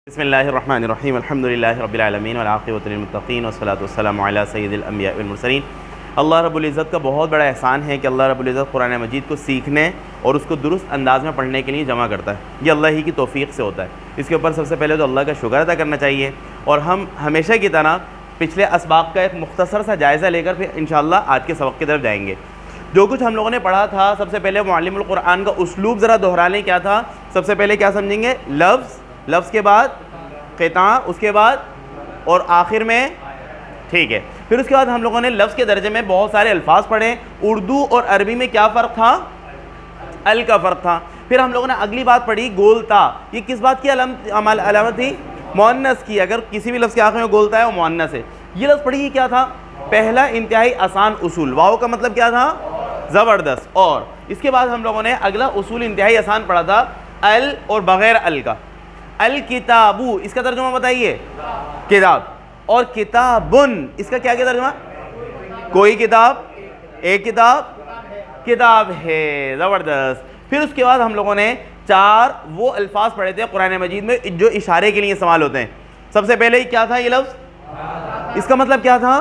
بسم اللہ الرحمن الرحیم الحمد للہ رب العالمین والعاقبۃ للمتقین والصلاۃ والسلام علی سید الانبیاء والمرسلین۔ اللہ رب العزت کا بہت بڑا احسان ہے کہ اللہ رب العزت قرآن مجید کو سیکھنے اور اس کو درست انداز میں پڑھنے کے لیے جمع کرتا ہے۔ یہ اللہ ہی کی توفیق سے ہوتا ہے۔ اس کے اوپر سب سے پہلے تو اللہ کا شکر ادا کرنا چاہیے، اور ہم ہمیشہ کی طرح پچھلے اسباق کا ایک مختصر سا جائزہ لے کر پھر انشاءاللہ آج کے سبق کی طرف جائیں گے۔ جو کچھ ہم لوگوں نے پڑھا تھا، سب سے پہلے معلم القرآن کا اسلوب ذرا دہرا لیں کیا تھا۔ سب سے پہلے کیا سمجھیں گے؟ لفظ کے بعد قطع، اس کے بعد اور آخر میں، ٹھیک ہے۔ پھر اس کے بعد ہم لوگوں نے لفظ کے درجے میں بہت سارے الفاظ پڑھے۔ اردو اور عربی میں کیا فرق تھا؟ ال کا فرق تھا۔ پھر ہم لوگوں نے اگلی بات پڑھی گولتا۔ یہ کس بات کی علامت تھی؟ مؤنث کی۔ اگر کسی بھی لفظ کے آخر میں گولتا ہے وہ مؤنث ہے۔ یہ لفظ پڑھی کیا تھا؟ پہلا انتہائی آسان اصول، واو کا مطلب کیا تھا؟ زبردست۔ اور اس کے بعد ہم لوگوں نے اگلا اصول انتہائی آسان پڑھا تھا، ال اور بغیر ال کا۔ الکتابو، اس کا ترجمہ بتائیے؟ کتاب۔ اور کتابن، اس کا کیا ترجمہ؟ کوئی کتاب، ایک کتاب، کتاب ہے۔ زبردست۔ پھر اس کے بعد ہم لوگوں نے چار وہ الفاظ پڑھے تھے قرآن مجید میں جو اشارے کے لیے استعمال ہوتے ہیں۔ سب سے پہلے کیا تھا یہ لفظ؟ اس کا مطلب کیا تھا؟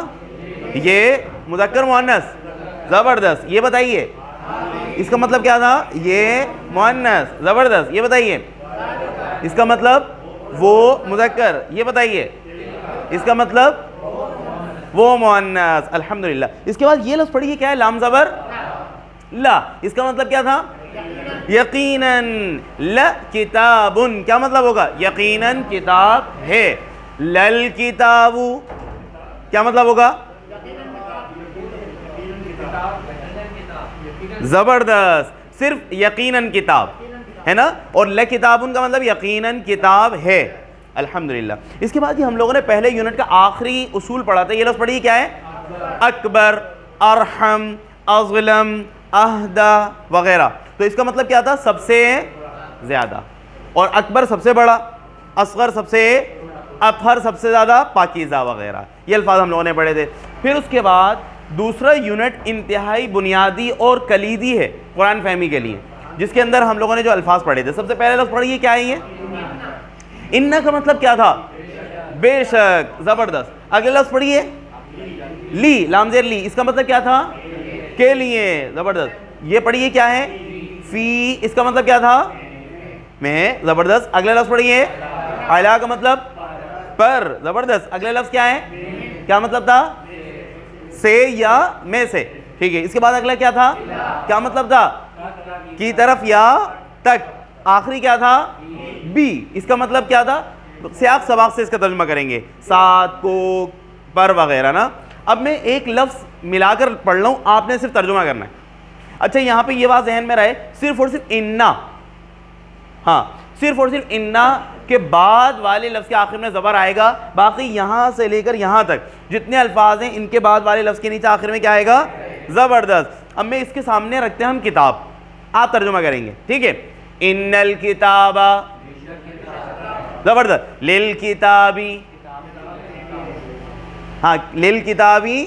یہ مذکر مؤنث؟ زبردست۔ یہ بتائیے اس کا مطلب کیا تھا؟ یہ مؤنث۔ زبردست۔ یہ بتائیے اس کا مطلب؟ وہ مذکر۔ یہ بتائیے اس کا مطلب؟ وہ مؤنث۔ الحمدللہ۔ اس کے بعد یہ لفظ پڑھیے کیا ہے؟ لام زبر لا۔ اس کا مطلب کیا تھا؟ یقیناً لا کتابن۔ کیا مطلب ہوگا؟ یقیناً کتاب ہے۔ لل کتابو، کیا مطلب ہوگا؟ زبردست۔ صرف یقیناً کتاب ہے نا، اور لکتابن کا مطلب یقیناً کتاب ہے۔ الحمدللہ۔ اس کے بعد ہم لوگوں نے پہلے یونٹ کا آخری اصول پڑھا تھا۔ یہ لفظ پڑھیے کیا ہے؟ اکبر، ارحم، اظلم، اہدی وغیرہ۔ تو اس کا مطلب کیا تھا؟ سب سے زیادہ، اور اکبر سب سے بڑا، اصغر سب سے، اطہر سب سے زیادہ پاکیزہ وغیرہ۔ یہ الفاظ ہم لوگوں نے پڑھے تھے۔ پھر اس کے بعد دوسرا یونٹ انتہائی بنیادی اور کلیدی ہے قرآن فہمی کے لیے، جس کے اندر ہم لوگوں نے جو الفاظ پڑھے تھے۔ سب سے پہلے لفظ پڑھیے کیا ہے؟ یہ انہ کا مطلب کیا تھا؟ بے شک۔ زبردست۔ اگلے لفظ پڑھیے لی، لام زیر لی۔ اس کا مطلب کیا تھا؟ کے لیے۔ زبردست۔ یہ پڑھیے کیا ہے؟ فی۔ اس کا مطلب کیا تھا؟ میں۔ زبردست۔ اگلے لفظ پڑھیے اعلیٰ کا مطلب پر۔ زبردست۔ اگلے لفظ کیا ہے؟ کیا مطلب تھا؟ سے یا میں سے، ٹھیک ہے۔ اس کے بعد اگلا کیا تھا؟ کیا مطلب تھا؟ کی طرف یا تک۔ آخری کیا تھا؟ بی۔ اس کا مطلب کیا تھا؟ سیاق سباق سے اس کا ترجمہ کریں گے، ساتھ کو، پر وغیرہ نا۔ اب میں ایک لفظ ملا کر پڑھ لوں، آپ نے صرف ترجمہ کرنا ہے۔ اچھا، یہاں پہ یہ بات ذہن میں رہے، صرف اور صرف انا، ہاں صرف اور صرف انا کے بعد والے لفظ کے آخر میں زبر آئے گا۔ باقی یہاں سے لے کر یہاں تک جتنے الفاظ ہیں ان کے بعد والے لفظ کے نیچے آخر میں کیا آئے گا؟ زبردست۔ اب میں اس کے سامنے رکھتے ہیں ہم کتاب، آپ ترجمہ کریں گے، ٹھیک ہے۔ ان الکتاب، زبردست۔ للکتابی، ہاں للکتابی،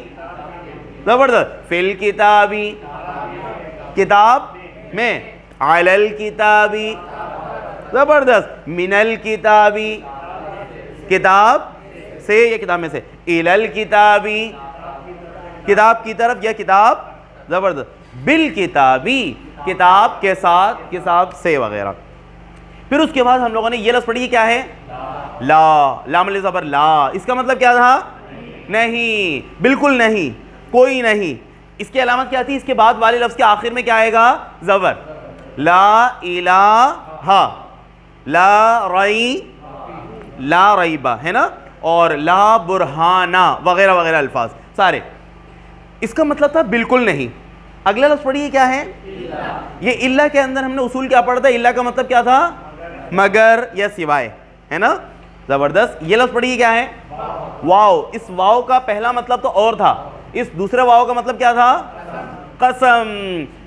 زبردست۔ فی الکتابی، کتاب میں۔ علی الکتابی، زبردست۔ من الکتابی، کتاب سے یا کتاب میں سے۔ الی الکتابی، کتاب کی طرف یا کتاب، زبردست۔ بالکتابی، کتاب کے ساتھ، کتاب سے وغیرہ۔ پھر اس کے بعد ہم لوگوں نے یہ لفظ پڑھی کیا ہے؟ لا، لام علیہ زبر لا۔ اس کا مطلب کیا تھا؟ نہیں، بالکل نہیں، کوئی نہیں۔ اس کی علامت کیا تھی؟ اس کے بعد والے لفظ کے آخر میں کیا آئے گا؟ زبر۔ لا الہ، لا ریبہ ہے نا، اور لا برہانہ وغیرہ وغیرہ الفاظ سارے۔ اس کا مطلب تھا بالکل نہیں۔ اگلا لفظ پڑھیے کیا ہے؟ یہ اللہ کے اندر ہم نے اصول کیا پڑھا تھا؟ اللہ کا مطلب کیا تھا؟ مگر یا سوائے، ہے نا۔ زبردست۔ یہ لفظ پڑھیے کیا ہے؟ واو۔ اس واو کا پہلا مطلب تو اور تھا، اس دوسرے واو کا مطلب کیا تھا؟ قسم۔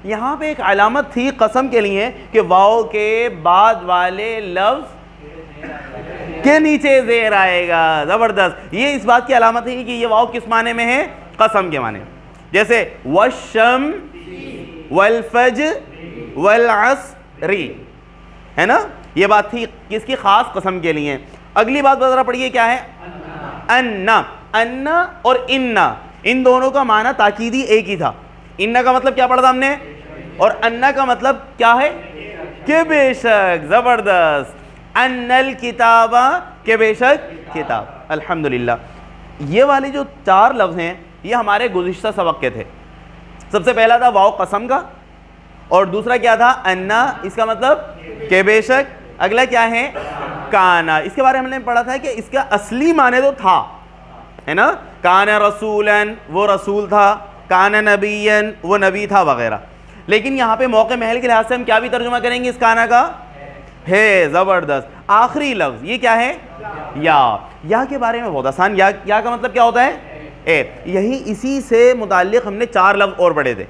یہاں پہ ایک علامت تھی قسم کے لیے کہ واو کے بعد والے لفظ کے نیچے زیر آئے گا۔ زبردست۔ یہ اس بات کی علامت ہے کہ یہ واو کس معنی میں ہے؟ قسم کے معنی۔ جیسے والشمس والفجر والعصر، ہے نا، یہ بات تھی کس کی؟ خاص قسم کے لیے۔ اگلی بات ذرا پڑھیے کیا ہے؟ انا. انا اور انا ان دونوں کا معنی تاکیدی ایک ہی تھا. انا کا مطلب کیا پڑھا تھا ہم نے, اور انا کا مطلب کیا ہے کہ بے شک. زبردست. ان الکتاب کہ بے شک کتاب. الحمدللہ. یہ والے جو 4 لفظ ہیں یہ ہمارے گزشتہ سبق کے تھے. سب سے پہلا تھا واو قسم کا, اور دوسرا کیا تھا انا, اس کا مطلب کہ بے شک. اگلا کیا ہے کانا, اس کے بارے میں ہم نے پڑھا تھا کہ اس کا اصلی معنی تو تھا, ہے نا, کانا رسولن وہ رسول تھا, کانا نبیین وہ نبی تھا وغیرہ. لیکن یہاں پہ موقع محل کے لحاظ سے ہم کیا بھی ترجمہ کریں گے اس کانا کا؟ ہے. زبردست. آخری لفظ یہ کیا ہے؟ یا. یا کے بارے میں بہت آسان. یا کا مطلب کیا ہوتا ہے؟ اے. یہی اسی سے متعلق ہم نے 4 لفظ اور پڑھے تھے.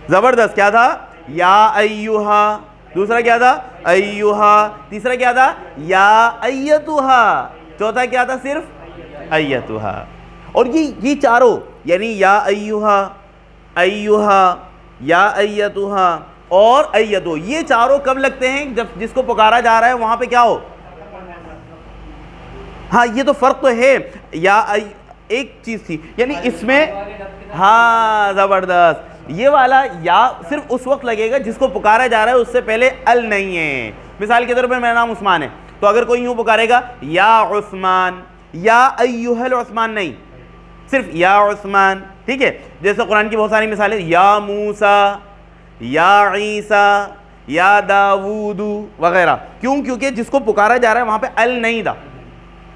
زبردست. کیا تھا؟ یا ایوہا. دوسرا کیا تھا؟ ایوہا. تیسرا کیا تھا؟ یا ایتوہا. چوتھا کیا تھا؟ صرف ایتوہا. اور یہ چاروں یعنی یا ایوہا, ایوہا, یا ایتوہا اور ایتو, یہ چاروں کب لگتے ہیں؟ جب جس کو پکارا جا رہا ہے وہاں پہ کیا ہو. ہاں یہ تو فرق تو ہے. یا ایک چیز تھی یعنی اس میں, ہاں زبردست, یہ والا یا صرف اس وقت لگے گا جس کو پکارا جا رہا ہے اس سے پہلے ال نہیں ہے. مثال کے طور پہ میرا نام عثمان ہے, تو اگر کوئی یوں پکارے گا یا عثمان, یا ایوہ العثمان نہیں, صرف یا عثمان. ٹھیک ہے, جیسے قرآن کی بہت ساری مثالیں, یا موسیٰ, یا عیسیٰ, یا داود وغیرہ. کیوں؟ کیونکہ جس کو پکارا جا رہا ہے وہاں پہ ال نہیں تھا.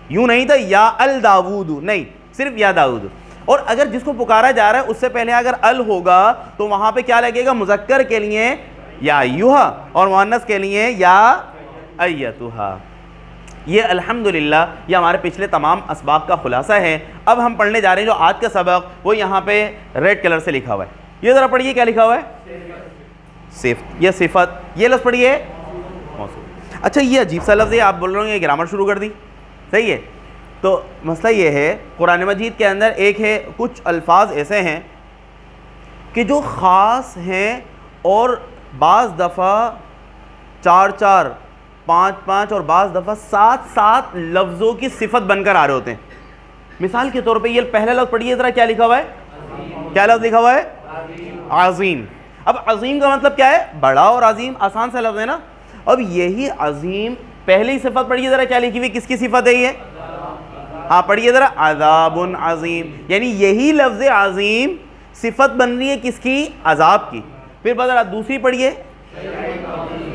یوں نہیں تھا یا الداود, نہیں, صرف یا داود. اور اگر جس کو پکارا جا رہا ہے اس سے پہلے اگر ال ہوگا تو وہاں پہ کیا لگے گا؟ مذکر کے لیے یا ایوہا اور مؤنث کے لیے یا ایتوہا. یہ الحمدللہ یہ ہمارے پچھلے تمام اسباق کا خلاصہ ہے. اب ہم پڑھنے جا رہے ہیں جو آج کا سبق, وہ یہاں پہ ریڈ کلر سے لکھا ہوا ہے. یہ ذرا پڑھیے کیا لکھا ہوا ہے؟ صفت. یہ صفت. یہ لفظ پڑھیے موصوف. اچھا یہ عجیب سا لفظ ہے, آپ بول رہے ہوں یہ گرامر شروع کر دی. صحیح ہے. تو مسئلہ یہ ہے قرآن مجید کے اندر ایک ہے, کچھ الفاظ ایسے ہیں کہ جو خاص ہیں اور بعض دفعہ 4 5 اور بعض دفعہ 7 لفظوں کی صفت بن کر آ رہے ہوتے ہیں. مثال کے طور پہ یہ پہلا لفظ پڑھیے ذرا, کیا لکھا ہوا ہے؟ کیا لفظ لکھا ہوا ہے؟ عظیم. اب عظیم کا مطلب کیا ہے؟ بڑا. اور عظیم آسان سا لفظ ہے نا. اب یہی عظیم پہلی صفت پڑھیے ذرا, کیا لکھی ہوئی, کس کی صفت ہے یہ؟ ہاں پڑھیے ذرا, عذاب عظیم. یعنی یہی لفظ عظیم صفت بن رہی ہے کس کی؟ عذاب کی. پھر ذرا دوسری پڑھیے,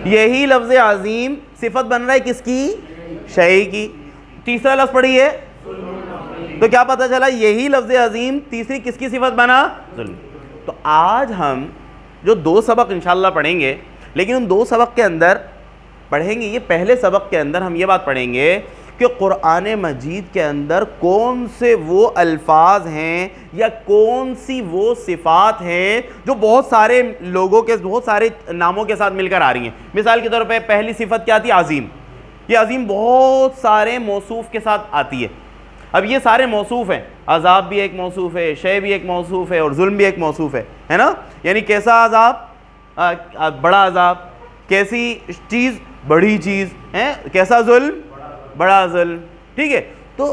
یہی لفظ عظیم صفت بن رہا ہے کس کی؟ شیء کی. تیسرا لفظ پڑھیے, تو کیا پتہ چلا یہی لفظ عظیم تیسری کس کی صفت بنا؟ ظلم. تو آج ہم جو 2 سبق انشاءاللہ پڑھیں گے, لیکن ان 2 سبق کے اندر پڑھیں گے, یہ پہلے سبق کے اندر ہم یہ بات پڑھیں گے کہ قرآن مجید کے اندر کون سے وہ الفاظ ہیں یا کون سی وہ صفات ہیں جو بہت سارے لوگوں کے بہت سارے ناموں کے ساتھ مل کر آ رہی ہیں. مثال کے طور پہ پہلی صفت کیا تھی؟ عظیم. یہ عظیم بہت سارے موصوف کے ساتھ آتی ہے. اب یہ سارے موصوف ہیں, عذاب بھی ایک موصوف ہے, شے بھی ایک موصوف ہے, اور ظلم بھی ایک موصوف ہے نا. یعنی کیسا عذاب؟ بڑا عذاب. کیسی چیز؟ بڑی چیز ہے. کیسا ظلم؟ بڑا ظلم. ٹھیک ہے. تو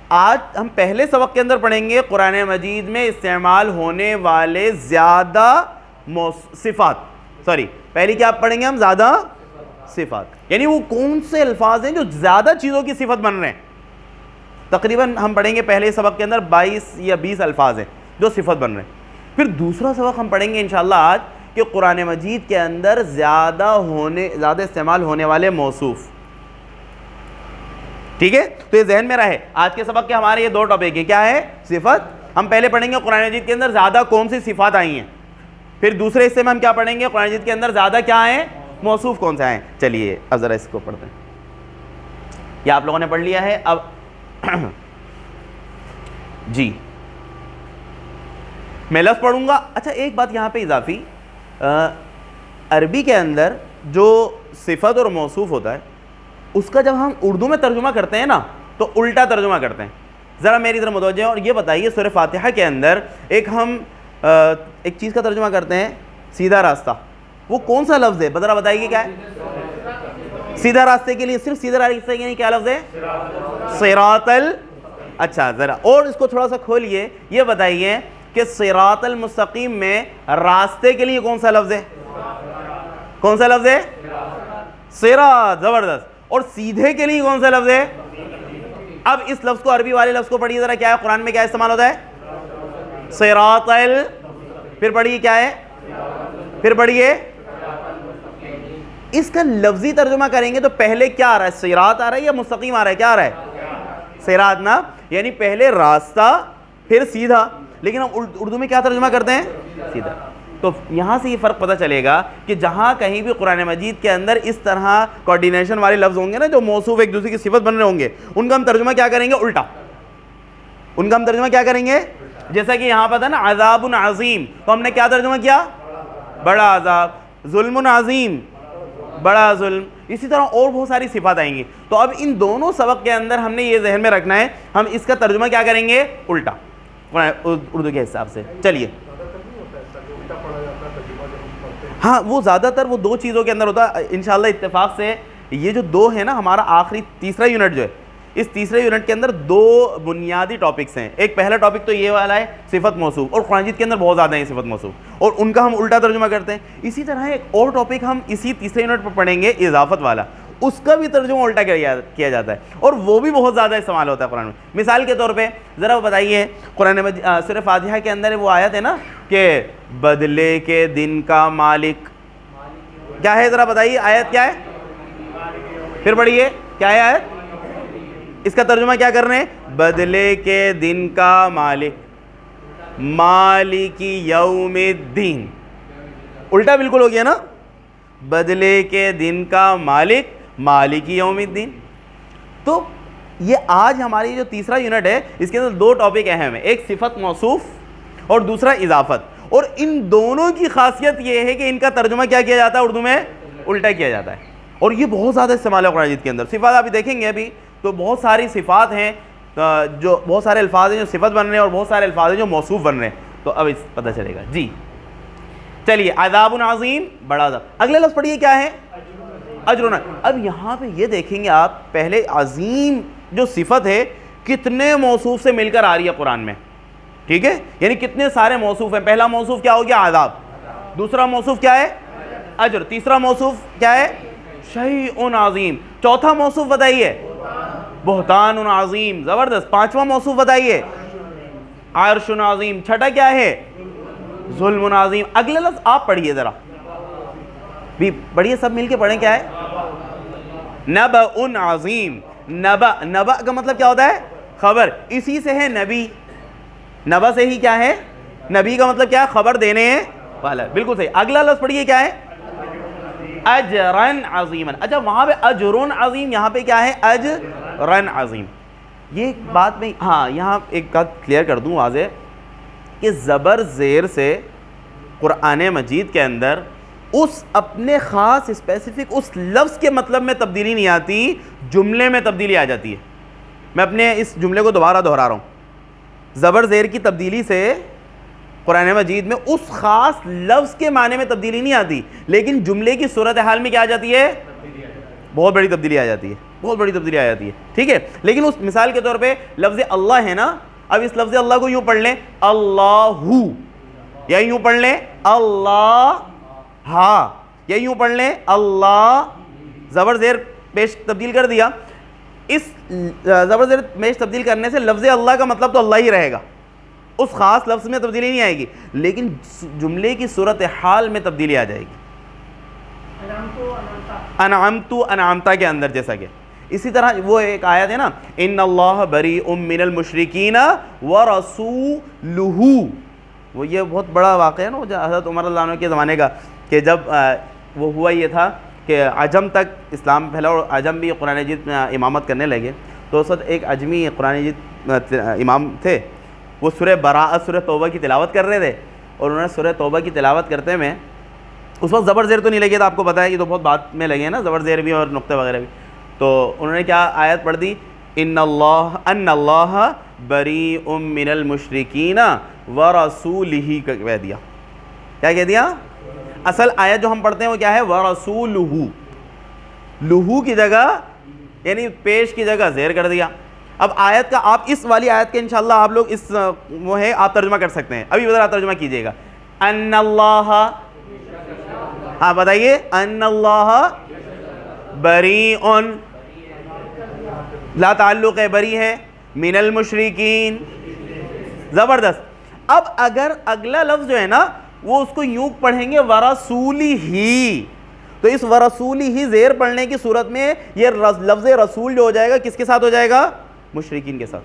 آج ہم پہلے سبق کے اندر پڑھیں گے قرآن مجید میں استعمال ہونے والے زیادہ صفات. پہلی کیا پڑھیں گے ہم؟ زیادہ صفات. یعنی وہ کون سے الفاظ ہیں جو زیادہ چیزوں کی صفت بن رہے ہیں. تقریباً ہم پڑھیں گے پہلے سبق کے اندر 22 یا 20 الفاظ ہیں جو صفت بن رہے ہیں. پھر دوسرا سبق ہم پڑھیں گے انشاءاللہ آج کہ قرآن مجید کے اندر زیادہ استعمال ہونے والے موصوف. ٹھیک ہے. تو یہ ذہن میں رہے, آج کے سبق کے ہمارے یہ 2 ٹاپک ہیں. کیا ہے؟ صفت. ہم پہلے پڑھیں گے قرآن مجید کے اندر زیادہ کون سی صفات آئی ہیں. پھر دوسرے حصے میں ہم کیا پڑھیں گے؟ قرآن مجید کے اندر زیادہ کیا ہیں؟ موصوف کون سے ہیں. چلیے اب ذرا اس کو پڑھتے ہیں. یہ آپ لوگوں نے پڑھ لیا ہے. اب جی میں لفظ پڑھوں گا. اچھا ایک بات یہاں پہ اضافی, عربی کے اندر جو صفت اور موصوف ہوتا ہے اس کا جب ہم اردو میں ترجمہ کرتے ہیں نا تو الٹا ترجمہ کرتے ہیں. ذرا میری طرف متوجہ ہیں اور یہ بتائیے سورہ فاتحہ کے اندر ہم ایک چیز کا ترجمہ کرتے ہیں سیدھا راستہ, وہ کون سا لفظ ہے؟ ذرا بتائیے کیا ہے؟ سیدھا راستے کے لیے صرف سیدھا راستے کے لیے کیا لفظ ہے؟ صراط اچھا ذرا اور اس کو تھوڑا سا کھولیے، یہ بتائیے کہ صراط المستقیم میں راستے کے لیے کون سا لفظ ہے؟ کون سا لفظ ہے؟ صراط، زبردست. اور سیدھے کے لیے کون سا لفظ ہے؟ اب اس لفظ کو، عربی والے لفظ کو پڑھیے ذرا، کیا ہے قرآن میں، کیا استعمال ہوتا ہے؟ صراط پھر پڑھیے کیا ہے؟ پھر پڑھیے. اس کا لفظی ترجمہ کریں گے تو پہلے کیا آ رہا ہے؟ صراط آ رہا ہے یا مستقیم آ رہا ہے؟ کیا آ رہا ہے؟ صراط نا، یعنی پہلے راستہ پھر سیدھا. لیکن ہم اردو میں کیا ترجمہ کرتے ہیں؟ سیدھا. تو یہاں سے یہ فرق پتہ چلے گا کہ جہاں کہیں بھی قرآن مجید کے اندر اس طرح کوارڈینیشن والے لفظ ہوں گے نا، جو موصوف ایک دوسرے کی صفت بن رہے ہوں گے، ان کا ہم ترجمہ کیا کریں گے؟ الٹا. ان کا ہم ترجمہ کیا کریں گے؟ جیسا کہ یہاں پر تھا نا عذاب عظیم، تو ہم نے کیا ترجمہ کیا؟ بڑا عذاب. ظلم عظیم، بڑا ظلم. اسی طرح اور بہت ساری صفات آئیں گی. تو اب ان دونوں سبق کے اندر ہم نے یہ ذہن میں رکھنا ہے، ہم اس کا ترجمہ کیا کریں گے؟ الٹا، اردو کے حساب سے. چلیے ہاں، وہ زیادہ تر وہ دو چیزوں کے اندر ہوتا ہے انشاءاللہ اتفاق سے. یہ جو دو ہے نا، ہمارا آخری تیسرا یونٹ جو ہے، اس تیسرے یونٹ کے اندر دو بنیادی ٹاپکس ہیں. ایک پہلا ٹاپک تو یہ والا ہے صفت موصوف، اور قرآن مجید کے اندر بہت زیادہ ہیں صفت موصوف، اور ان کا ہم الٹا ترجمہ کرتے ہیں. اسی طرح ایک اور ٹاپک ہم اسی تیسرے یونٹ پر پڑھیں گے، اضافت والا، اس کا بھی ترجمہ الٹا کیا جاتا ہے، اور وہ بھی بہت زیادہ استعمال ہوتا ہے قرآن میں. مثال کے طور پہ ذرا بتائیے، قرآن مجید سورہ فاتحہ کے اندر وہ آیت ہے نا کہ بدلے کے دن کا مالک کیا ہے؟ ذرا بتائیے آیت کیا ہے؟ پھر پڑھیے کیا ہے آیت؟ اس کا ترجمہ کیا کر رہے ہیں؟ بدلے کے دن کا مالک، مالک یوم الدین. الٹا بالکل ہو گیا نا، بدلے کے دن کا مالک، مالک یوم الدین. تو یہ آج ہماری جو تیسرا یونٹ ہے، اس کے اندر دو ٹاپک اہم ہیں، ایک صفت موصوف اور دوسرا اضافت. اور ان دونوں کی خاصیت یہ ہے کہ ان کا ترجمہ کیا کیا جاتا ہے اردو میں؟ الٹا کیا جاتا ہے. اور یہ بہت زیادہ استعمال ہے قرآن مجید کے اندر. صفات آپ دیکھیں گے ابھی تو بہت ساری صفات ہیں، جو بہت سارے الفاظ ہیں جو صفت بن رہے ہیں، اور بہت سارے الفاظ ہیں جو موصوف بن رہے ہیں. تو اب اس پتہ چلے گا. جی چلیے، عذاب عظیم، بڑا عذاب. اگلے لفظ پڑھیے کیا ہے؟ اجر. اب یہاں پہ یہ دیکھیں گے آپ، پہلے عظیم جو صفت ہے کتنے موصوف سے مل کر آ رہی ہے قرآن میں. ٹھیک ہے، یعنی کتنے سارے موصوف ہیں. پہلا موصوف کیا ہو گیا؟ عذاب. دوسرا موصوف کیا ہے؟ اجر. تیسرا موصوف کیا ہے؟ شیء عظیم. چوتھا موصوف بتائیے؟ بہتان عظیم، زبردست. پانچواں موصوف بتائیے؟ عرش عظیم. چھٹا کیا ہے؟ ظلم عظیم. اگلے لفظ آپ پڑھیے ذرا، بھی پڑھیے، سب مل کے پڑھیں. کیا ہے؟ نبأ عظیم. نبأ کا مطلب کیا ہوتا ہے؟ خبر. اسی سے ہے نبی. نبا سے ہی کیا ہے؟ نبی کا مطلب کیا ہے؟ خبر دینے والا. بالکل صحیح. اگلا لفظ پڑھیے کیا ہے؟ اجرن عظیما. اچھا، وہاں پہ اجرن عظیم، یہاں پہ کیا ہے؟ اجرن عظیم. یہ بات میں ہاں یہاں ایک بات کلیئر کر دوں واضح، کہ زبر زیر سے قرآن مجید کے اندر اس اپنے خاص اسپیسیفک اس لفظ کے مطلب میں تبدیلی نہیں آتی، جملے میں تبدیلی آ جاتی ہے. میں اپنے اس جملے کو دوبارہ دہرا رہا ہوں. زبر زیر کی تبدیلی سے قرآن مجید میں اس خاص لفظ کے معنی میں تبدیلی نہیں آتی، لیکن جملے کی صورتحال میں کیا آ جاتی ہے؟ بہت بڑی تبدیلی آ جاتی ہے. بہت بڑی تبدیلی آ جاتی ہے. ٹھیک ہے، لیکن اس مثال کے طور پہ لفظ اللہ ہے نا، اب اس لفظ اللہ کو یوں پڑھ لیں اللہ، یا یوں پڑھ لیں اللہ ہاں، یا یوں پڑھ لیں اللہ. زبر زیر پیش تبدیل کر دیا. اس زبر زیر پیش تبدیل کرنے سے لفظ اللہ کا مطلب تو اللہ ہی رہے گا، اس خاص لفظ میں تبدیلی نہیں آئے گی، لیکن جملے کی صورتحال میں تبدیلی آ جائے گی. انعمتو انعمتا کے اندر جیسا کہ اسی طرح وہ ایک آیت ہے نا، ان اللہ بریء من المشرکین ورسولہ. وہ یہ بہت بڑا واقعہ ہے نا حضرت عمر رضی اللہ عنہ کے زمانے کا، کہ جب وہ ہوا یہ تھا کہ عجم تک اسلام پھیلا اور عجم بھی قرآن مجید میں امامت کرنے لگے. تو اس وقت ایک عجمی قرآن مجید امام تھے، وہ سورہ براءت، سورہ توبہ کی تلاوت کر رہے تھے، اور انہوں نے سورہ توبہ کی تلاوت کرتے میں اس وقت زبر زیر تو نہیں لگے تھا، آپ کو پتہ ہے یہ تو بہت بعد میں لگے ہیں نا زبر زیر بھی اور نقطے وغیرہ بھی. تو انہوں نے کیا آیت پڑھ دی؟ ان اللہ بریء من المشرکین ورسولہ کہہ دیا. کیا کہہ دیا؟ اصل آیت جو ہم پڑھتے ہیں وہ کیا ہے؟ ورسولہ. لہو کی جگہ یعنی پیش کی جگہ زیر کر دیا. اب آیت کا آپ اس والی آیت کے انشاءاللہ آپ لوگ اس وہ ہے آپ ترجمہ کر سکتے ہیں. ابھی ذرا ترجمہ کیجئے گا. ان اللہ, ہاں بتائیے, ان اللہ بریئن, لا تعلق ہے, بری ہے, من المشرکین. زبردست. اب اگر اگلا لفظ جو ہے نا وہ اس کو یوں پڑھیں گے ورسولہ, تو اس ورسولہ زیر پڑھنے کی صورت میں یہ لفظ رسول جو ہو جائے گا کس کے ساتھ ہو جائے گا؟ مشرکین کے ساتھ.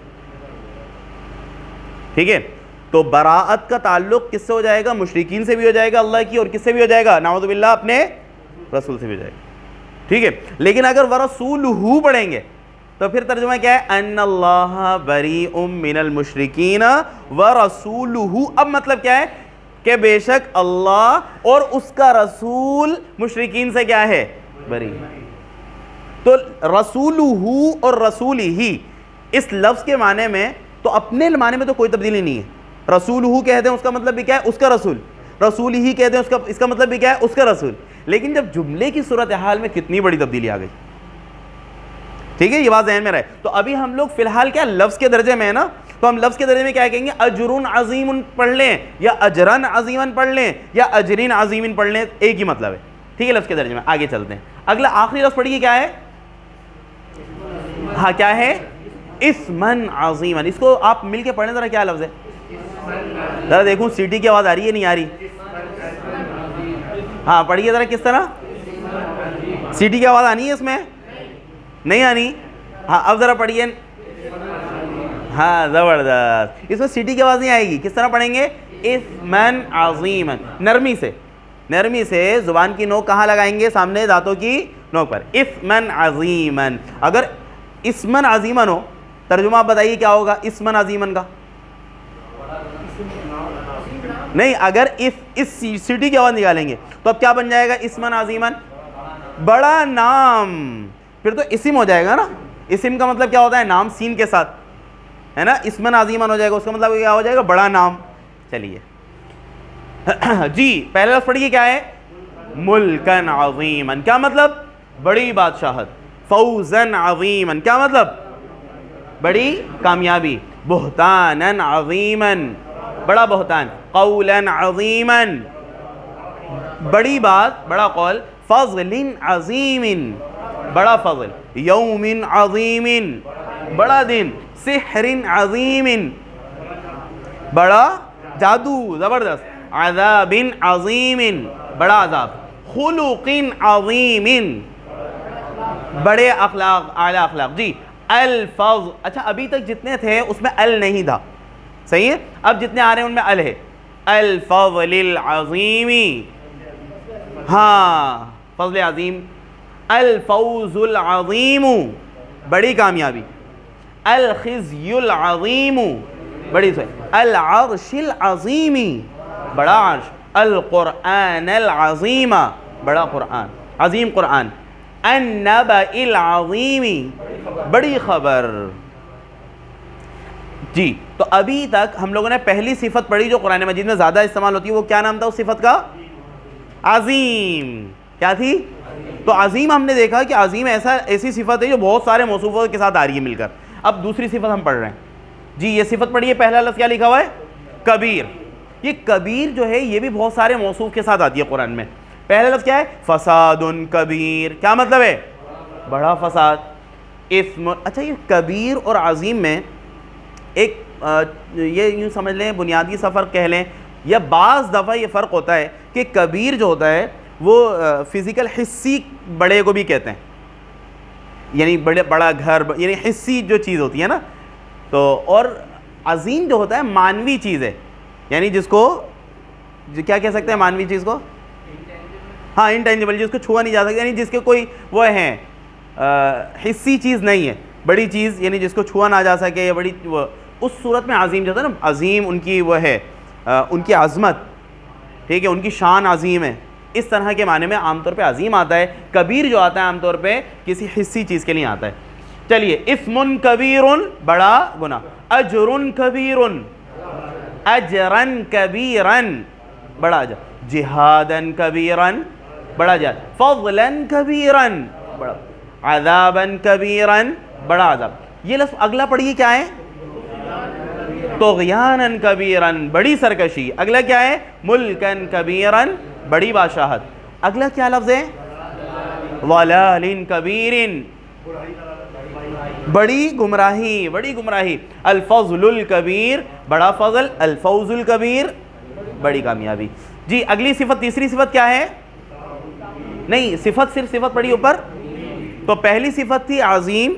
ٹھیک ہے, تو براءت کا تعلق کس سے ہو جائے گا؟ مشرکین سے بھی ہو جائے گا اللہ کی, اور کس سے بھی ہو جائے گا؟ نعوذ باللہ اپنے رسول سے بھی ہو جائے گا. ٹھیک ہے, لیکن اگر ورسولہ پڑھیں گے تو پھر ترجمہ کیا ہے؟ ان اللہ بریء من المشرکین ورسولہ. اب مطلب کیا ہے کہ بے شک اللہ اور اس کا رسول مشرکین سے کیا ہے؟ بری. تو رسولہ اور رسولہ اس لفظ کے معنی میں تو اپنے معنی میں تو کوئی تبدیلی نہیں ہے. رسولہ کہتے ہیں اس کا مطلب بھی کیا ہے؟ اس کا رسول. رسول ہی کہتے ہیں اس کا مطلب بھی کیا ہے؟ اس کا رسول. لیکن جب جملے کی صورتحال میں کتنی بڑی تبدیلی آ گئی. ٹھیک ہے, یہ بات ذہن میں رہے. تو ابھی ہم لوگ فی الحال کیا لفظ کے درجے میں ہے نا, تو ہم لفظ کے درجے میں کیا کہیں گے؟ اجرن عظیم پڑھ لیں یا اجرن عظیمن پڑھ لیں یا اجرین عظیمن پڑھ لیں, ایک ہی مطلب ہے. ٹھیک ہے, لفظ کے درجے میں. آگے چلتے ہیں. اگلا آخری لفظ پڑھیے, کیا ہے؟ ہاں کیا ہے؟ اسمن عظیمن. اس کو آپ مل کے پڑھیں ذرا, کیا لفظ ہے؟ ذرا دیکھوں سیٹی کی آواز آ رہی ہے نہیں آ رہی؟ ہاں پڑھیے ذرا, کس طرح؟ سیٹی کی آواز آنی ہے اس میں؟ نہیں آنی؟ ہاں اب ذرا پڑھیے. ہاں زبردست. اس میں سیٹی کی آواز نہیں آئے گی. کس طرح پڑھیں گے؟ اسمن عظیمن. نرمی سے, نرمی سے زبان کی نوک کہاں لگائیں گے؟ سامنے دانتوں کی نوک پر. اسمن عظیمن. اگر اسمن عظیمن ہو, ترجمہ آپ بتائیے کیا ہوگا اسمن عظیمن کا؟ نہیں, اگر اس سیٹی کی آواز نکالیں گے تو اب کیا بن جائے گا؟ اسمن عظیمن, بڑا نام. پھر تو اسم ہو جائے گا نا. اسم کا مطلب کیا ہوتا ہے؟ نام سین کے ساتھ, ہے نا. اسمن عظیمن ہو جائے گا, اس کا مطلب کیا ہو جائے گا؟ بڑا نام. چلیے جی, پہلا لفظ پڑھیے, کیا ہے؟ ملکن عظیمن. کیا مطلب؟ بڑی بادشاہت. فوزن عظیمن. کیا مطلب؟ بڑی کامیابی. بہتانن عظیمن, بڑا بہتان. قولن عظیمن, بڑی بات, بڑا قول. فضل عظیم, بڑا فضل. یوم عظیم, بڑا دن. سحر عظیم, بڑا جادو, زبردست. عذاب عظیم, بڑا عذاب. خلق عظیم, بڑے اخلاق, اعلیٰ اخلاق. جی الفضل. اچھا ابھی تک جتنے تھے اس میں ال نہیں تھا, صحیح ہے. اب جتنے آ رہے ہیں ان میں ال ہے. الفضل العظیم, ہاں فضل عظیم. الفوز العظیم, بڑی کامیابی. الخزي العظیم, بڑی سے. العرش العظیم, بڑا عرش. القرآن العظیم, بڑا قرآن, عظیم قرآن. النبأ العظیم, بڑی خبر. جی تو ابھی تک ہم لوگوں نے پہلی صفت پڑھی جو قرآن مجید میں زیادہ استعمال ہوتی ہے, وہ کیا نام تھا اس صفت کا؟ عظیم. کیا تھی؟ تو عظیم ہم نے دیکھا کہ عظیم ایسی صفت ہے جو بہت سارے موصوفوں کے ساتھ آ رہی ہے مل کر. اب دوسری صفت ہم پڑھ رہے ہیں. جی یہ صفت پڑھیے, پہلا لفظ کیا لکھا ہوا ہے؟ کبیر. یہ کبیر جو ہے یہ بھی بہت سارے موصوف کے ساتھ آتی ہے قرآن میں. پہلا لفظ کیا ہے؟ فساد کبیر. کیا مطلب ہے؟ بڑا فساد. اسم. اچھا یہ کبیر اور عظیم میں ایک یہ یوں سمجھ لیں بنیادی سا فرق کہہ لیں, یا بعض دفعہ یہ فرق ہوتا ہے کہ کبیر جو ہوتا ہے وہ فزیکل حسی بڑے کو بھی کہتے ہیں, یعنی بڑا گھر, یعنی حسی جو چیز ہوتی ہے نا. تو اور عظیم جو ہوتا ہے مانوی چیز ہے, یعنی جس کو کیا کہہ سکتے ہیں مانوی چیز کو؟ ہاں انٹینجیبل, جس کو چھوا نہیں جا سکتا, یعنی جس کے کوئی وہ ہیں حسی چیز نہیں ہے, بڑی چیز یعنی جس کو چھوا نہ جا سکے, یا بڑی وہ, اس صورت میں عظیم جو ہوتا ہے نا, عظیم ان کی وہ ہے ان کی عظمت, ٹھیک ہے, ان کی شان عظیم ہے. اس طرح کے معنی میں عام طور پہ عظیم آتا ہے. کبیر جو آتا ہے عام طور پہ کسی حسی چیز کے لیے آتا ہے. چلیے, اسم کبیر, بڑا گناہ. اجر کبیر, اجرن کبیرن, بڑا اجر. جہادن کبیرن, بڑا جہاد. فضلا کبیرن, بڑا، عذاباً کبیراً بڑا عذاب. یہ لفظ اگلا پڑھیے کیا ہے؟ طغیاناً کبیراً بڑی سرکشی. اگلا کیا ہے؟ ملکاً کبیراً بڑی بادشاہت. اگلا کیا لفظ ہے؟ ضلال کبیرن بڑی گمراہی، بڑی گمراہی. الفضل الکبیر بڑا فضل، الفوز الکبیر بڑی کامیابی. جی اگلی صفت، تیسری صفت کیا ہے؟ نہیں، صفت صرف صفت پڑھی اوپر. تو پہلی صفت تھی عظیم،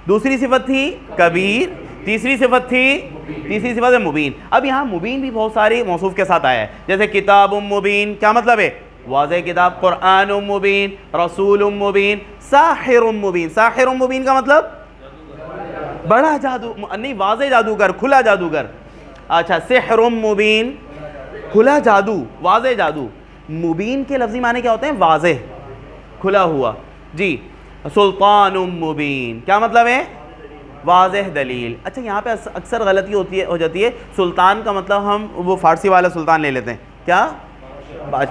دوسری صفت تھی کبیر، تیسری صفت ہے مبین. اب یہاں مبین بھی بہت سارے موصوف کے ساتھ آیا ہے، جیسے کتاب مبین. کیا مطلب ہے؟ واضح کتاب. قرآن مبین، رسول مبین، ساحر مبین. ساحر مبین کا مطلب بڑا جادو، نہیں واضح جادوگر، کھلا جادوگر. اچھا، سحر مبین کھلا جادو، واضح جادو. مبین کے لفظی معنی کیا ہوتے ہیں؟ واضح، کھلا ہوا. جی سلطان مبین کیا مطلب ہے؟ واضح دلیل. اچھا یہاں پہ اکثر غلطی ہو جاتی ہے. سلطان کا مطلب ہم وہ فارسی والا سلطان لے لیتے ہیں. کیا؟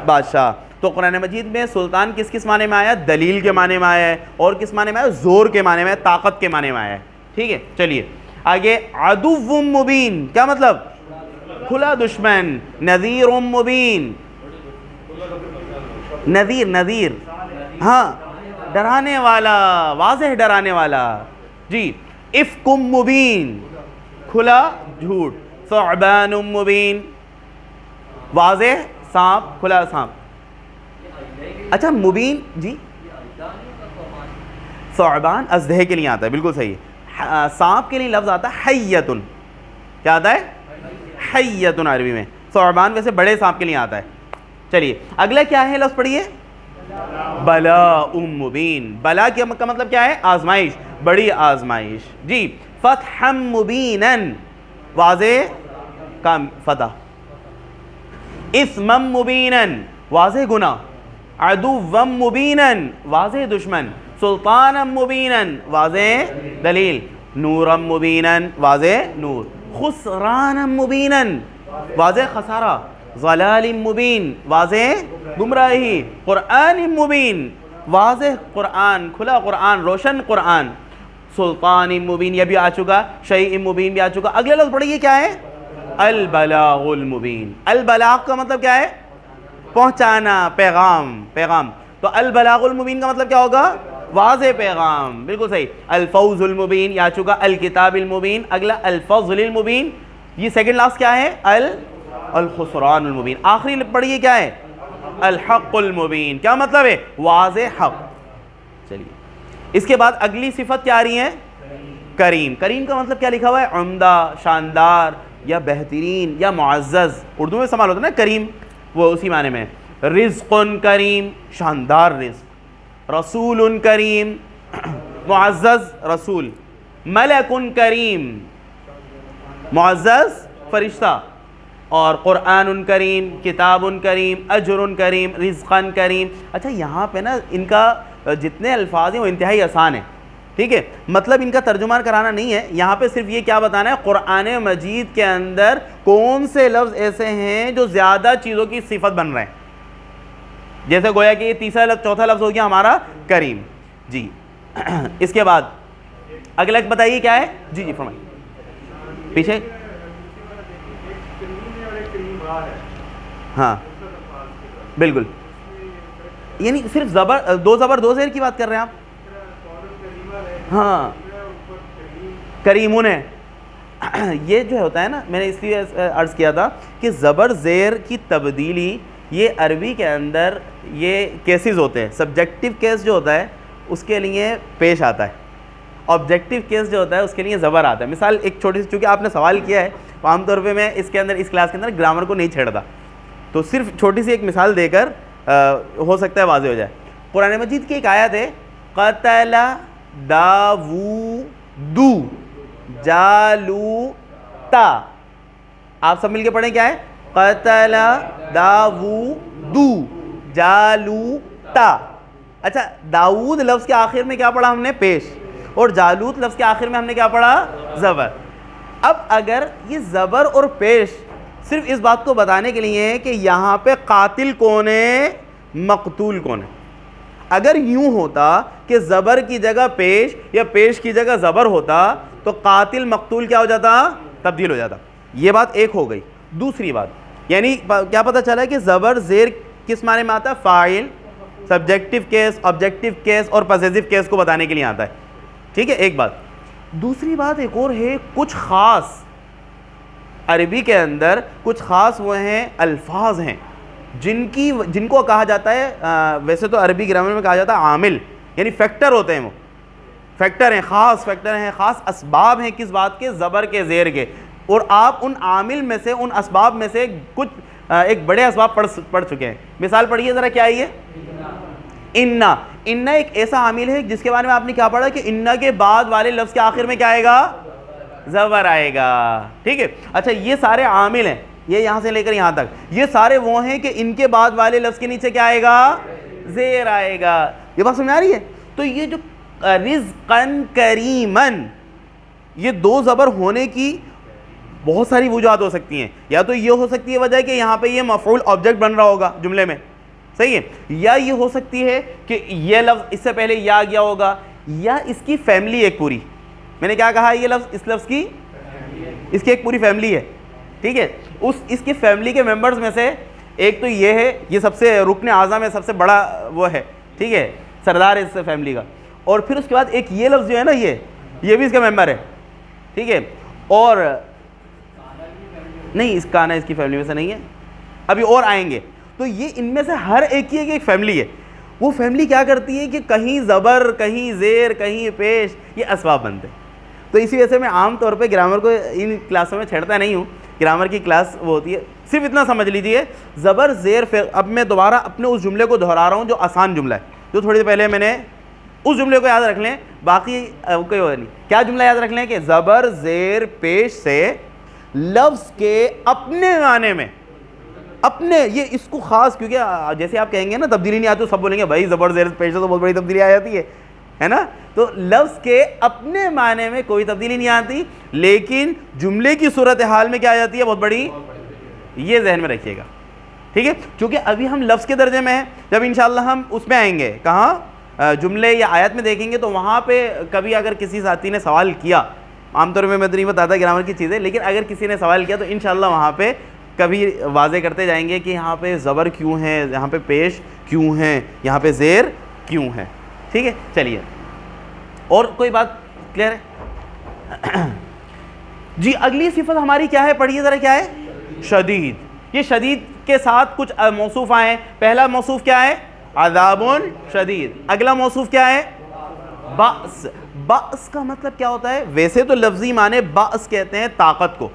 بادشاہ. تو قرآن مجید میں سلطان کس معنی میں آیا؟ دلیل کے معنی میں آیا ہے. اور کس معنی میں آیا؟ زور کے معنی میں، طاقت کے معنی میں آیا ہے. ٹھیک ہے چلیے آگے. عدو مبین کیا مطلب؟ کھلا دشمن. نذیر مبین، نذیر ہاں ڈرانے والا، واضح ڈرانے والا. جی افک مبین کھلا جھوٹ. ثعبان مبین واضح سانپ، کھلا سانپ. اچھا مبین، جی ثعبان ازدہے کے لیے آتا ہے، بالکل صحیح. سانپ کے لیے لفظ آتا ہے حیتن. کیا آتا ہے؟ حیتن عربی میں. ثعبان ویسے بڑے سانپ کے لیے آتا ہے. چلیے اگلا کیا ہے لفظ پڑھیے؟ بلاء مبین. بلا کا مطلب کیا ہے؟ آزمائش، بڑی آزمائش. جی فتحا مبینا واضح کام فتح. اثما مبینا واضح گناہ. عدوا مبینا واضح دشمن. سلطانا مبینا واضح دلیل. نورا مبینا واضح نور. خسرانا مبینا واضح خسارہ. ضلال مبین واضح گمراہی. قرآن مبین واضح قرآن، کھلا قرآن، روشن قرآن. سلطان مبین یہ بھی آ چکا، شیء مبین بھی آ چکا. اگلے لفظ پڑھیے کیا ہے؟ البلاغ المبین. البلاغ کا مطلب کیا ہے؟ پہنچانا، پیغام. تو البلاغ المبین کا مطلب کیا ہوگا؟ واضح پیغام، بالکل صحیح. الفوز المبین یہ آ چکا. الکتاب المبین. اگلا الفضل المبین. یہ سیکنڈ لاسٹ کیا ہے؟ الخسران المبین. آخری پڑھیے کیا ہے؟ الحق المبین. کیا مطلب ہے؟ واضح حق. چلیے اس کے بعد اگلی صفت کیا آ رہی ہے؟ کریم. کریم کا مطلب کیا لکھا ہوا ہے؟ عمدہ، شاندار یا بہترین یا معزز. اردو میں استعمال ہوتا ہے نا کریم، وہ اسی معنی میں. رزق کریم شاندار رزق. رسول کریم معزز رسول. ملک کریم معزز فرشتہ. اور قرآن کریم، کتاب کریم، اجر کریم، رزقا کریم. اچھا یہاں پہ نا ان کا جتنے الفاظ ہیں وہ انتہائی آسان ہیں. ٹھیک ہے، مطلب ان کا ترجمان کرانا نہیں ہے. یہاں پہ صرف یہ کیا بتانا ہے؟ قرآن مجید کے اندر کون سے لفظ ایسے ہیں جو زیادہ چیزوں کی صفت بن رہے ہیں. جیسے گویا کہ یہ تیسرا لفظ، چوتھا لفظ ہو گیا ہمارا کریم. جی اس کے بعد اگلا بتائیے کیا ہے؟ جی فرمائیے پیچھے. ہاں بالکل، یعنی صرف زبر دو زیر کی بات کر رہے ہیں آپ. ہاں کریمون ہے. یہ جو ہوتا ہے نا، میں نے اس لیے عرض کیا تھا کہ زبر زیر کی تبدیلی یہ عربی کے اندر یہ کیسز ہوتے ہیں. سبجیکٹو کیس جو ہوتا ہے اس کے لیے پیش آتا ہے. آبجیکٹیو کیس جو ہوتا ہے اس کے لیے زبر آتا ہے. مثال ایک چھوٹی سی، چونکہ آپ نے سوال کیا ہے، عام طور پہ میں اس کلاس کے اندر گرامر کو نہیں چھیڑتا، تو صرف چھوٹی سی ایک مثال دے کر ہو سکتا ہے واضح ہو جائے. قرآن مجید کی ایک آیت ہے قتل داوود جالوت. آپ سب مل کے پڑھیں کیا ہے؟ قتل داوود جالوت. اچھا داود لفظ کے آخر میں کیا پڑھا ہم نے؟ پیش. اور جالوت لفظ کے آخر میں ہم نے کیا پڑھا؟ زبر. اب اگر یہ زبر اور پیش صرف اس بات کو بتانے کے لیے ہے کہ یہاں پہ قاتل کون ہے، مقتول کون ہے. اگر یوں ہوتا کہ زبر کی جگہ پیش یا پیش کی جگہ زبر ہوتا تو قاتل مقتول کیا ہو جاتا؟ تبدیل ہو جاتا. یہ بات ایک ہو گئی. دوسری بات یعنی کیا پتہ چلا کہ زبر زیر کس معنی میں آتا ہے؟ فاعل، سبجیکٹو کیس، آبجیکٹو کیس اور پوزیسو کیس کو بتانے کے لیے آتا ہے. ٹھیک ہے، ایک بات. دوسری بات ایک اور ہے، کچھ خاص عربی کے اندر کچھ خاص وہ ہیں الفاظ ہیں جن کو کہا جاتا ہے، ویسے تو عربی گرامر میں کہا جاتا ہے عامل، یعنی فیکٹر ہوتے ہیں. وہ فیکٹر ہیں، خاص فیکٹر ہیں، خاص اسباب ہیں. کس بات کے؟ زبر کے، زیر کے. اور آپ ان عامل میں سے، ان اسباب میں سے کچھ ایک بڑے اسباب پڑھ چکے ہیں. مثال پڑھیے ذرا، کیا ہے یہ؟ انا. انا ایک ایسا عامل ہے جس کے بارے میں آپ نے کیا پڑھا کہ انا کے بعد والے لفظ کے آخر میں کیا آئے گا؟ زبر آئے گا. ٹھیک ہے. اچھا، یہ سارے عامل ہیں، یہ یہاں سے لے کر یہاں تک، یہ سارے وہ ہیں کہ ان کے بعد والے لفظ کے نیچے کیا آئے گا؟ زیر آئے گا. یہ بات سمجھ آ رہی ہے؟ تو یہ جو رزقاً کریماً، یہ دو زبر ہونے کی بہت ساری وجوہات ہو سکتی ہیں. یا تو یہ ہو سکتی ہے وجہ کہ یہاں پہ یہ مفعول آبجیکٹ بن رہا ہوگا جملے میں، صحیح ہے. یا یہ ہو سکتی ہے کہ یہ لفظ اس سے پہلے یا گیا ہوگا، یا اس کی فیملی ایک پوری، میں نے کیا کہا؟ یہ لفظ، اس لفظ کی، اس کی ایک پوری فیملی ہے. ٹھیک ہے. اس کی فیملی کے ممبرز میں سے ایک تو یہ ہے، یہ سب سے رکن اعظم ہے، سب سے بڑا وہ ہے، ٹھیک ہے، سردار ہے اس فیملی کا. اور پھر اس کے بعد ایک یہ لفظ جو ہے نا، یہ بھی اس کا ممبر ہے. ٹھیک ہے. اور نہیں، اس کانا اس کی فیملی میں سے نہیں ہے، ابھی اور آئیں گے. تو یہ ان میں سے ہر ایک کی ایک فیملی ہے. وہ فیملی کیا کرتی ہے کہ کہیں زبر، کہیں زیر، کہیں پیش، یہ اسباب بنتے ہیں. تو اسی وجہ سے میں عام طور پہ گرامر کو ان کلاسوں میں چھیڑتا نہیں ہوں. گرامر کی کلاس وہ ہوتی ہے، صرف اتنا سمجھ لیجئے زبر زیر. اب میں دوبارہ اپنے اس جملے کو دہرا رہا ہوں جو آسان جملہ ہے، جو تھوڑی دیر پہلے میں نے، اس جملے کو یاد رکھ لیں، باقی کوئی اور نہیں. کیا جملہ یاد رکھ لیں کہ زبر زیر پیش سے لفظ کے اپنے معنی میں، اپنے، یہ اس کو خاص، کیونکہ جیسے آپ کہیں گے نا تبدیلی نہیں آتی تو سب بولیں گے بھائی زبر زیر پیش سے تو بہت بڑی تبدیلی آ جاتی ہے نا. تو لفظ کے اپنے معنی میں کوئی تبدیلی نہیں آتی، لیکن جملے کی صورتحال میں کیا آ جاتی ہے؟ بہت بڑی. یہ ذہن میں رکھیے گا. ٹھیک ہے. چونکہ ابھی ہم لفظ کے درجے میں ہیں، جب انشاءاللہ ہم اس میں آئیں گے، کہاں؟ جملے یا آیت میں دیکھیں گے، تو وہاں پہ کبھی اگر کسی ساتھی نے سوال کیا، عام طور میں تو نہیں بتاتا گرامر کی چیزیں، لیکن اگر کسی نے سوال کیا تو انشاءاللہ وہاں پہ کبھی واضح کرتے جائیں گے کہ یہاں پہ زبر کیوں ہے، یہاں پہ پیش کیوں ہے، یہاں پہ زیر کیوں ہے. ٹھیک ہے. چلیے، اور کوئی بات کلیئر ہے؟ جی اگلی صفت ہماری کیا ہے؟ پڑھیے ذرا، کیا ہے؟ شدید. یہ شدید کے ساتھ کچھ موصوف آئے ہیں. پہلا موصوف کیا ہے؟ عذاب شدید. اگلا موصوف کیا ہے؟ بأس. بأس کا مطلب کیا ہوتا ہے؟ ویسے تو لفظی معنی بأس کہتے ہیں طاقت کو،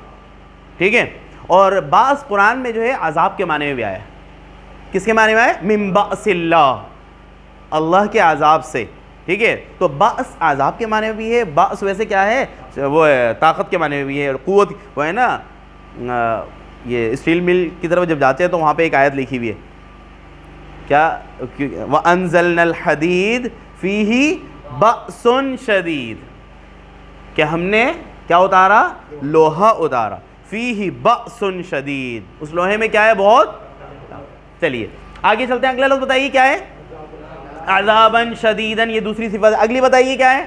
ٹھیک ہے. اور بأس قرآن میں جو ہے عذاب کے معنی میں بھی آیا ہے. کس کے معنی میں آیا؟ من بأس اللہ، اللہ کے عذاب سے. ٹھیک ہے. تو بأس عذاب کے معنی میں بھی ہے. بأس ویسے کیا ہے؟ وہ طاقت کے معنی میں بھی ہے، قوت. وہ ہے نا، یہ اسٹیل مل کی طرف جب جاتے ہیں تو وہاں پہ ایک آیت لکھی ہوئی ہے، کیا؟ وَأَنزَلْنَا الْحَدِيدَ فِيهِ بَأْسٌ شَدِيد، کہ ہم نے کیا اتارا؟ لوہا اتارا. فِيهِ بَأْسٌ شَدِيد، اس لوہے میں کیا ہے؟ بہت. چلیے آگے چلتے ہیں. اگلا لفظ بتائیے کیا ہے؟ عذاباً شدیداً. یہ دوسری صفت. اگلی بتائیے کیا ہے؟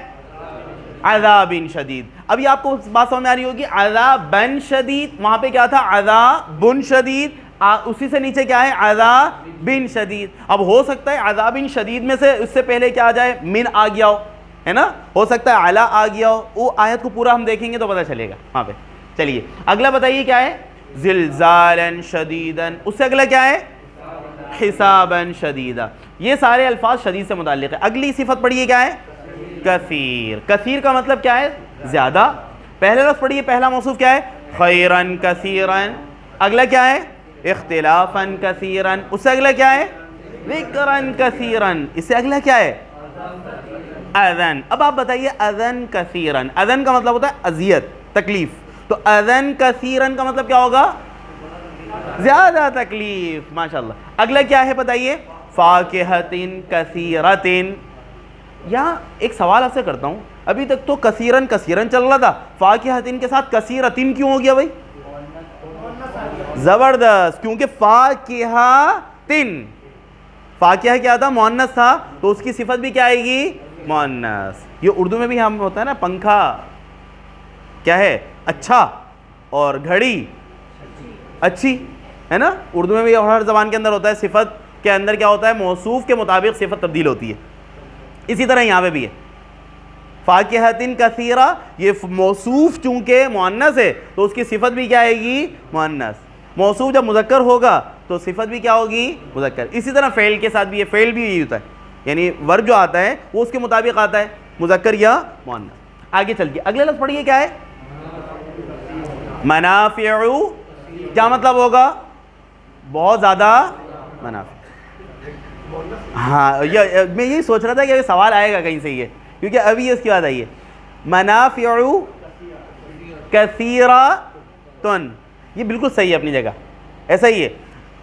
عذابن شدید. ابھی آپ کو بات سمجھ میں آ رہی ہوگی. عذابن شدید، وہاں پہ کیا تھا؟ عذابن شدید. اسی سے نیچے کیا ہے؟ عذابن شدید. اب ہو سکتا ہے عذابن شدید میں سے اس سے پہلے کیا آ جائے؟ من آ گیا ہو، ہے نا. ہو سکتا ہے علا آ گیا ہو. وہ آیت کو پورا ہم دیکھیں گے تو پتہ چلے گا وہاں پہ. چلیے اگلا بتائیے کیا ہے؟ زلزالاً شدیداً. اس سے اگلا کیا ہے؟ حساباً شدیدہ. یہ سارے الفاظ شدید سے متعلق ہے. اگلی صفت پڑھیے کیا ہے؟ کثیر. کثیر کا مطلب کیا ہے؟ زیادہ. پہلے لفظ پڑھیے، پہلا موصوف کیا ہے؟ خیراً کثیراً. اگلا کیا ہے؟ اختلافاً کثیراً. اس سے اگلا کیا ہے؟ ذکراً کثیراً. اس سے اگلا کیا ہے؟ اذن. اب آپ بتائیے اذن کثیراً. اذن کا مطلب ہوتا ہے اذیت، تکلیف. تو اذن کثیراً کا مطلب کیا ہوگا؟ زیادہ تکلیف. ماشاءاللہ. اگلا کیا ہے بتائیے؟ فاکہۃ کثیرۃ. یہاں ایک سوال آپ سے کرتا ہوں، ابھی تک تو کثیراً کثیراً چل رہا تھا، فاکہۃ کے ساتھ کثیرۃ کیوں ہو گیا بھائی؟ زبردست. کیونکہ فاکہۃ، فاکہہ کیا تھا؟ مؤنث تھا، تو اس کی صفت بھی کیا آئے گی؟ مؤنث. یہ اردو میں بھی ہم ہوتا ہے نا، پنکھا کیا ہے؟ اچھا، اور گھڑی اچھی، ہے نا. اردو میں بھی ہر زبان کے اندر ہوتا ہے، صفت کے اندر کیا ہوتا ہے؟ موصوف کے مطابق صفت تبدیل ہوتی ہے. اسی طرح یہاں پہ بھی ہے فاکہۃ کثیرہ، یہ موصوف چونکہ مؤنث ہے تو اس کی صفت بھی کیا آئے گی؟ مؤنث. موصوف جب مذکر ہوگا تو صفت بھی کیا ہوگی؟ مذکر. اسی طرح فعل کے ساتھ بھی ہے، فعل بھی یہی ہوتا ہے، یعنی ورب جو آتا ہے وہ اس کے مطابق آتا ہے، مذکر یا مؤنث. آگے چل کے اگلے لفظ پڑھیے، کیا ہے؟ منافع. کیا مطلب ہوگا؟ بہت زیادہ منافع. ہاں، میں یہی سوچ رہا تھا کہ سوال آئے گا کہیں سے یہ، کیونکہ ابھی اس کی بات آئی ہے. منافع کثیرۃ، یہ بالکل صحیح ہے اپنی جگہ، ایسا ہی ہے.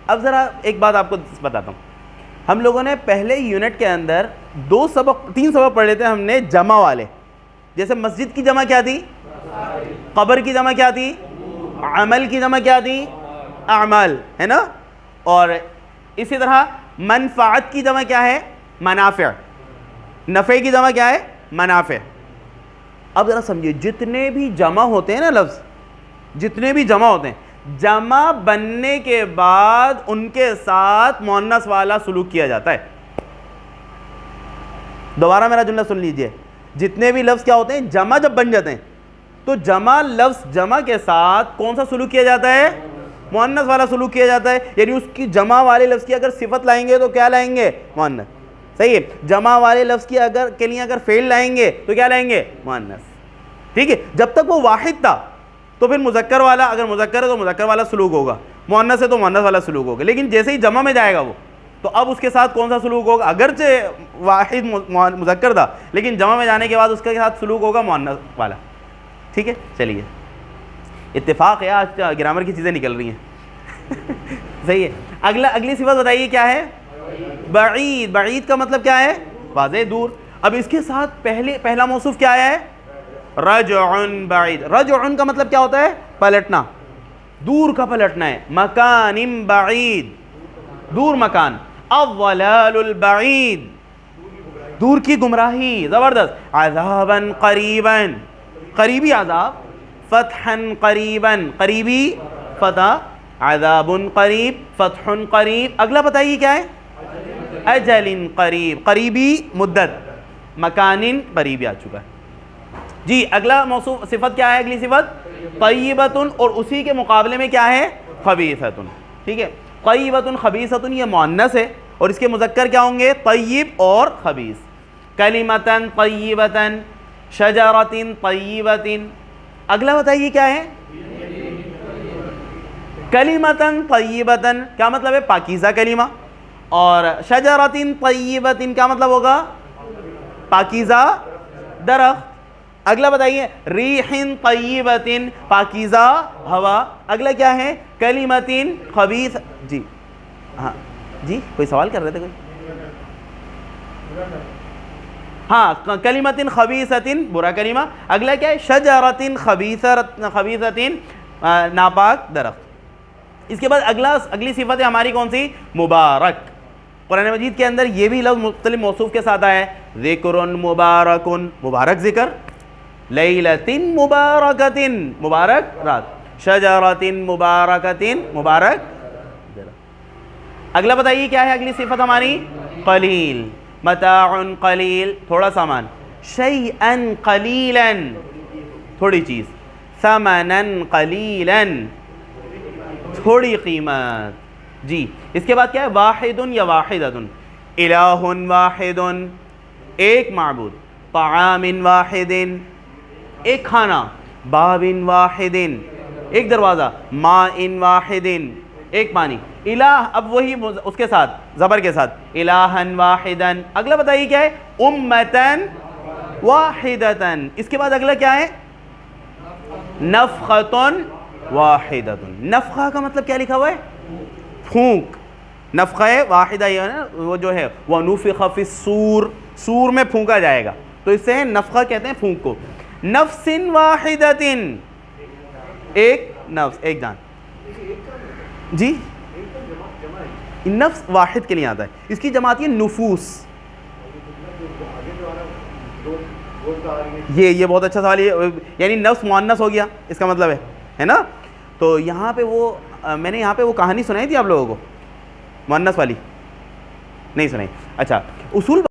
اب ذرا ایک بات آپ کو بتاتا ہوں. ہم لوگوں نے پہلے یونٹ کے اندر 3 سبق پڑھ لیتے ہیں ہم نے جمع والے. جیسے مسجد کی جمع کیا تھی؟ قبر کی جمع کیا تھی؟ عمل کی جمع کیا تھی؟ اعمال، ہے نا. اور اسی طرح منفعت کی جمع کیا ہے؟ منافع. نفع کی جمع کیا ہے؟ منافع. اب ذرا سمجھیے، جتنے بھی جمع ہوتے ہیں نا لفظ، جتنے بھی جمع ہوتے ہیں، جمع بننے کے بعد ان کے ساتھ مؤنث والا سلوک کیا جاتا ہے. دوبارہ میرا جملہ سن لیجئے. جتنے بھی لفظ کیا ہوتے ہیں، جمع جب بن جاتے ہیں تو جمع لفظ جمع کے ساتھ کون سا سلوک کیا جاتا ہے؟ مؤنث والا سلوک کیا جاتا ہے. یعنی اس کی جمع والے لفظ کی اگر صفت لائیں گے تو کیا لائیں گے؟ مؤنث. صحیح ہے. جمع والے لفظ کی کے لیے اگر فعل لائیں گے تو کیا لائیں گے؟ مؤنث. ٹھیک ہے. جب تک وہ واحد تھا تو پھر مذکر والا، اگر مذکر ہے تو مذکر والا سلوک ہوگا، مؤنث ہے تو مؤنث والا سلوک ہوگا. لیکن جیسے ہی جمع میں جائے گا وہ، تو اب اس کے ساتھ کون سا سلوک ہوگا؟ اگرچہ واحد مذکر تھا لیکن جمع میں جانے کے بعد اس کے ساتھ سلوک ہوگا مؤنث والا. ٹھیک ہے. چلیے، اتفاق ہے آج گرامر کی چیزیں نکل رہی ہیں. صحیح ہے. اگلی صفت بتائیے کیا ہے؟ بعید. بعید کا مطلب کیا ہے؟ واضح، دور. اب اس کے ساتھ پہلا موصوف کیا آیا ہے؟ رجع بعید. رجع کا مطلب کیا ہوتا ہے؟ پلٹنا، دور کا پلٹنا ہے. مکان بعید، دور مکان. الضلال البعید، دور کی گمراہی. زبردست. عذابا قریبا، قریبی عذاب. فتحا قریبا، قریبی فتح. عذاب قریب، فتح قریب. اگلا بتائیے کیا ہے؟ اجل قریب، قریبی مدت. مکان قریبی آ چکا ہے. جی اگلا موصوف صفت کیا ہے؟ اگلی صفت طیبۃ، اور اسی کے مقابلے میں کیا ہے؟ خبیثۃ. ٹھیک ہے. طیبۃ خبیثۃ یہ مؤنث ہے اور اس کے مذکر کیا ہوں گے؟ طیب اور خبیث. کلمۃ طیبۃ، شجرۃ طیبۃ. اگلا بتائیے کیا ہے؟ کلمۃ طیبۃ کیا مطلب ہے؟ پاکیزہ کلمہ. اور شجرۃ طیبۃ کیا مطلب ہوگا؟ پاکیزہ درخت. اگلا بتائیے ریح طیبۃ، پاکیزہ ہوا. اگلا کیا ہے؟ کلمۃ خبیث. جی ہاں جی، کوئی سوال کر رہے تھے کوئی؟ ہاں، کلمۃ خبیثۃ برا کلمہ. اگلا کیا ہے؟ شجرۃ خبیثۃ ناپاک درخت. اس کے بعد اگلی صفت ہے ہماری کون سی؟ مبارک. قرآن مجید کے اندر یہ بھی لفظ مختلف موصوف کے ساتھ آیا ہے. ذکر مبارک، مبارک ذکر. لیلۃ مبارکۃ، مبارک رات. شجرۃ مبارکۃ، مبارک. اگلا بتائیے کیا ہے اگلی صفت ہماری؟ قلیل. متاع قلیل، تھوڑا سامان. شیئا قلیلا، تھوڑی چیز. ثمنا قلیلا، تھوڑی قیمت. جی اس کے بعد کیا ہے؟ واحد یا واحدۃ. الہ واحد، ایک معبود. طعام واحد، ایک کھانا. باب واحد، ایک دروازہ. ماء واحد، ایک پانی. الہ اب وہی اس کے ساتھ زبر کے ساتھ. الہا واحدا. اگلا بتائیے کیا ہے؟ امتا واحدتا. اس کے بعد اگلا کیا ہے؟ نفخۃ واحدۃ. نفخہ کا مطلب کیا لکھا ہوا ہے؟ پھونک. نفخہ واحدہ یہ ہے نا، وہ جو ہے وَنُفِخَ فِي الصُّورِ، سور میں پھونکا جائے گا، تو اس سے نفخہ کہتے ہیں پھونک کو. نفس واحدۃ، ایک نفس، ایک جان. جی نفس واحد کے لیے آتا ہے. اس کی جماعت یہ نفوس. یہ بہت اچھا سوال ہے. یعنی نفس مؤنث ہو گیا اس کا مطلب ہے نا. تو یہاں پہ وہ میں نے یہاں پہ وہ کہانی سنائی تھی آپ لوگوں کو مؤنث والی, نہیں سنائی. اچھا, اصول